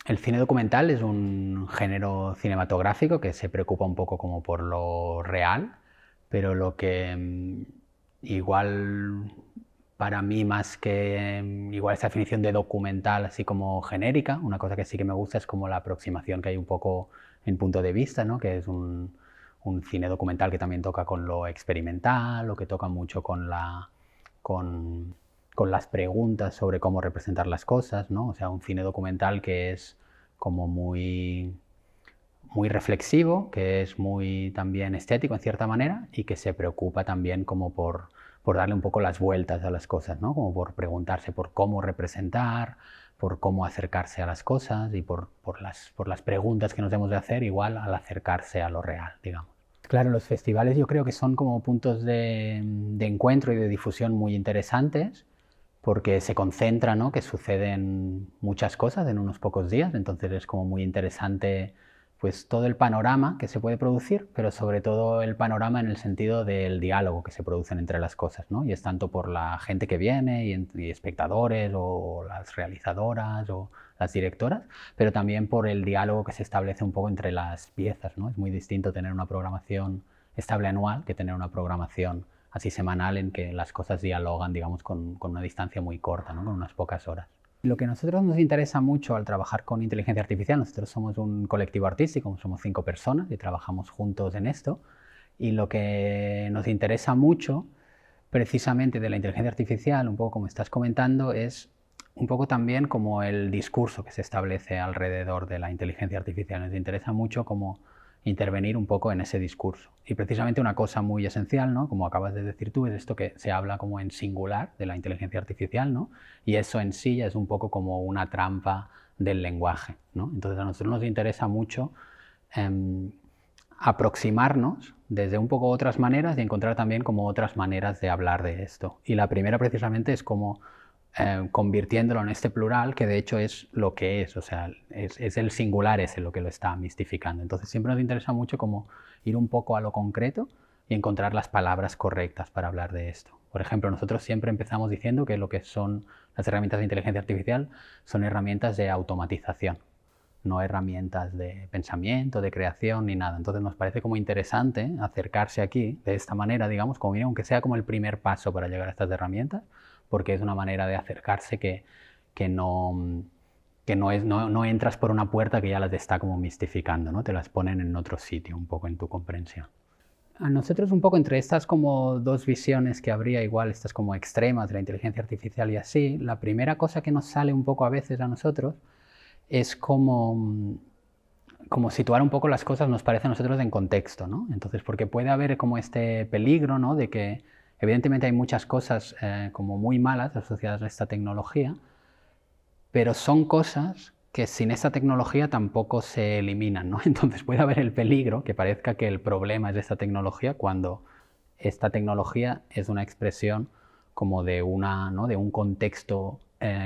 El cine documental es un género cinematográfico que se preocupa un poco como por lo real, pero lo que igual para mí más que igual esa definición de documental así como genérica, una cosa que sí que me gusta es como la aproximación que hay un poco en punto de vista, ¿no? Que es un cine documental que también toca con lo experimental o que toca mucho con, con las preguntas sobre cómo representar las cosas, ¿no? O sea, un cine documental que es como muy reflexivo, que es muy también estético en cierta manera y que se preocupa también como por darle un poco las vueltas a las cosas, ¿no? Como por preguntarse por cómo representar, por cómo acercarse a las cosas y por las preguntas que nos hemos de hacer igual al acercarse a lo real, digamos. Claro, los festivales yo creo que son como puntos de encuentro y de difusión muy interesantes porque se concentra, ¿no? Que suceden muchas cosas en unos pocos días, entonces es como muy interesante pues todo el panorama que se puede producir, pero sobre todo el panorama en el sentido del diálogo que se producen entre las cosas, ¿no? Y es tanto por la gente que viene y espectadores o las realizadoras o las directoras, pero también por el diálogo que se establece un poco entre las piezas, ¿no? Es muy distinto tener una programación estable anual que tener una programación así semanal en que las cosas dialogan, digamos, con una distancia muy corta, ¿no? Con unas pocas horas. Lo que a nosotros nos interesa mucho al trabajar con inteligencia artificial, nosotros somos un colectivo artístico, somos 5 personas y trabajamos juntos en esto, y lo que nos interesa mucho precisamente de la inteligencia artificial, un poco como estás comentando, es un poco también como el discurso que se establece alrededor de la inteligencia artificial. Nos interesa mucho como intervenir un poco en ese discurso. Y precisamente una cosa muy esencial, ¿no? Como acabas de decir tú, es esto que se habla como en singular de la inteligencia artificial, ¿no? Y eso en sí ya es un poco como una trampa del lenguaje, ¿no? Entonces a nosotros nos interesa mucho eh, aproximarnos desde un poco otras maneras y encontrar también como otras maneras de hablar de esto. Y la primera precisamente es como convirtiéndolo en este plural, que de hecho es lo que es, o sea, es el singular ese lo que lo está mistificando. Entonces siempre nos interesa mucho como ir un poco a lo concreto y encontrar las palabras correctas para hablar de esto. Por ejemplo, nosotros siempre empezamos diciendo que lo que son las herramientas de inteligencia artificial son herramientas de automatización, no herramientas de pensamiento, de creación ni nada. Entonces nos parece como interesante acercarse aquí de esta manera, digamos, como aunque sea como el primer paso para llegar a estas herramientas, porque es una manera de acercarse que no, no entras por una puerta que ya las está como mistificando, ¿no? Te las ponen en otro sitio, un poco en tu comprensión. A nosotros un poco entre estas como dos visiones que habría igual, estas como extremas de la inteligencia artificial y así, la primera cosa que nos sale un poco a veces a nosotros es como situar un poco las cosas, nos parece a nosotros, en contexto, ¿no? Entonces, porque puede haber como este peligro, ¿no? De que evidentemente hay muchas cosas como muy malas asociadas a esta tecnología, pero son cosas que sin esta tecnología tampoco se eliminan, ¿no? Entonces puede haber el peligro que parezca que el problema es de esta tecnología cuando esta tecnología es una expresión como de, ¿no? de un contexto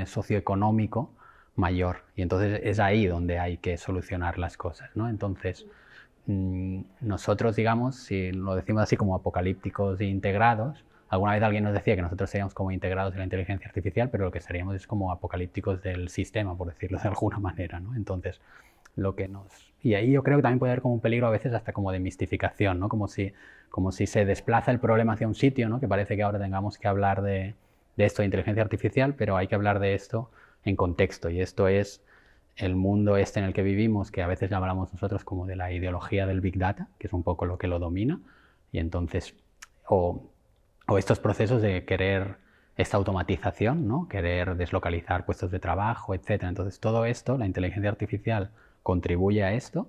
socioeconómico mayor. Y entonces es ahí donde hay que solucionar las cosas, ¿no? Entonces, nosotros, digamos, si lo decimos así como apocalípticos e integrados, alguna vez alguien nos decía que nosotros seríamos como integrados en la inteligencia artificial, pero lo que seríamos es como apocalípticos del sistema, por decirlo de alguna manera, ¿no? Entonces, lo que nos... Y ahí yo creo que también puede haber como un peligro a veces hasta como de mistificación, ¿no? Como si se desplaza el problema hacia un sitio, ¿no? Que parece que ahora tengamos que hablar de esto de inteligencia artificial, pero hay que hablar de esto en contexto. Y esto es el mundo este en el que vivimos, que a veces hablamos nosotros como de la ideología del Big Data, que es un poco lo que lo domina, y entonces, o estos procesos de querer esta automatización, ¿no? Querer deslocalizar puestos de trabajo, etc. Entonces todo esto, la inteligencia artificial contribuye a esto,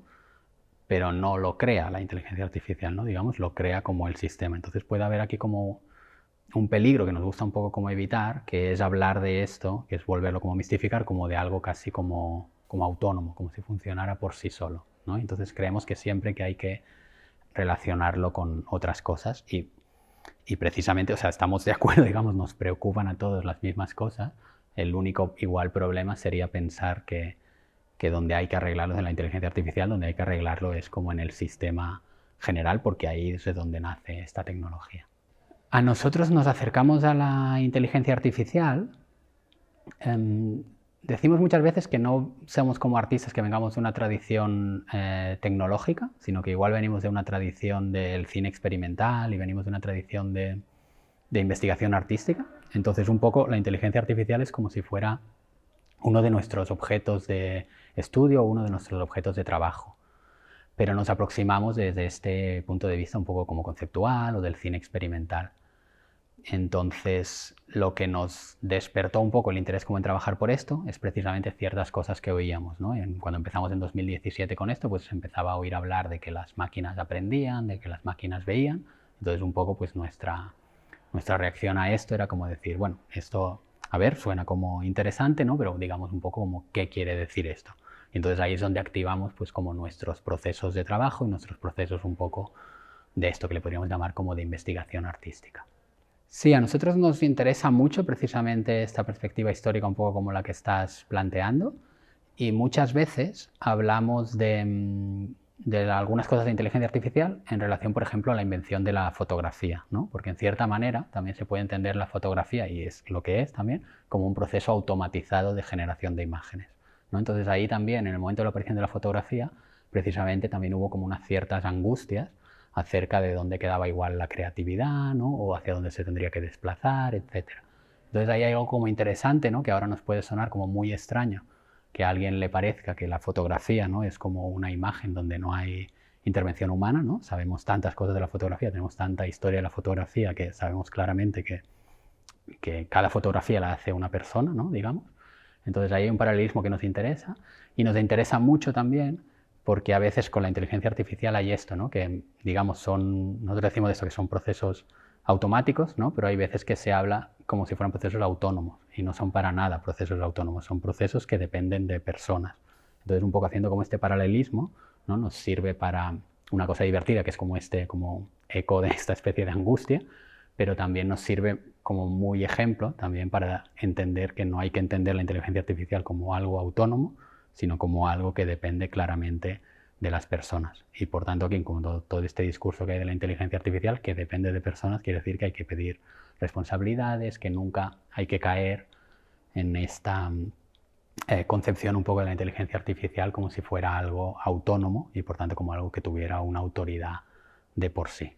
pero no lo crea la inteligencia artificial, ¿no? Digamos, lo crea como el sistema. Entonces puede haber aquí como un peligro que nos gusta un poco como evitar, que es hablar de esto, que es volverlo como mistificar, como de algo casi como autónomo, como si funcionara por sí solo, ¿no? Entonces creemos que siempre que hay que relacionarlo con otras cosas y precisamente, o sea, estamos de acuerdo, digamos, nos preocupan a todos las mismas cosas. El único igual problema sería pensar que donde hay que arreglarlo es en la inteligencia artificial, donde hay que arreglarlo es como en el sistema general, porque ahí es de donde nace esta tecnología. A nosotros nos acercamos a la inteligencia artificial Decimos muchas veces que no somos como artistas que vengamos de una tradición tecnológica, sino que igual venimos de una tradición del cine experimental y venimos de una tradición de investigación artística. Entonces, un poco la inteligencia artificial es como si fuera uno de nuestros objetos de estudio o uno de nuestros objetos de trabajo. Pero nos aproximamos desde este punto de vista un poco como conceptual o del cine experimental. Entonces, lo que nos despertó un poco el interés como en trabajar por esto es precisamente ciertas cosas que oíamos, ¿no? Cuando empezamos en 2017 con esto, pues empezaba a oír hablar de que las máquinas aprendían, de que las máquinas veían. Entonces, un poco pues nuestra reacción a esto era como decir, bueno, esto, a ver, suena como interesante, ¿no? Pero digamos un poco como qué quiere decir esto. Y entonces ahí es donde activamos pues como nuestros procesos de trabajo y nuestros procesos un poco de esto que le podríamos llamar como de investigación artística. Sí, a nosotros nos interesa mucho precisamente esta perspectiva histórica un poco como la que estás planteando y muchas veces hablamos de algunas cosas de inteligencia artificial en relación, por ejemplo, a la invención de la fotografía, ¿no? Porque en cierta manera también se puede entender la fotografía, y es lo que es también, como un proceso automatizado de generación de imágenes, ¿no? Entonces ahí también, en el momento de la aparición de la fotografía, precisamente también hubo como unas ciertas angustias acerca de dónde quedaba igual la creatividad, ¿no? O hacia dónde se tendría que desplazar, etc. Entonces ahí hay algo como interesante, ¿no? Que ahora nos puede sonar como muy extraño, que a alguien le parezca que la fotografía, ¿no? Es como una imagen donde no hay intervención humana, ¿no? Sabemos tantas cosas de la fotografía, tenemos tanta historia de la fotografía que sabemos claramente que cada fotografía la hace una persona, ¿no? Digamos. Entonces ahí hay un paralelismo que nos interesa y nos interesa mucho también porque a veces con la inteligencia artificial hay esto, ¿no? Que digamos nosotros decimos de esto que son procesos automáticos, ¿no? Pero hay veces que se habla como si fueran procesos autónomos y no son para nada procesos autónomos, son procesos que dependen de personas. Entonces un poco haciendo como este paralelismo, ¿no? Nos sirve para una cosa divertida que es como eco de esta especie de angustia, pero también nos sirve como muy ejemplo también para entender que no hay que entender la inteligencia artificial como algo autónomo, sino como algo que depende claramente de las personas. Y por tanto, aquí, como todo este discurso que hay de la inteligencia artificial, que depende de personas, quiere decir que hay que pedir responsabilidades, que nunca hay que caer en esta concepción un poco de la inteligencia artificial como si fuera algo autónomo y por tanto como algo que tuviera una autoridad de por sí.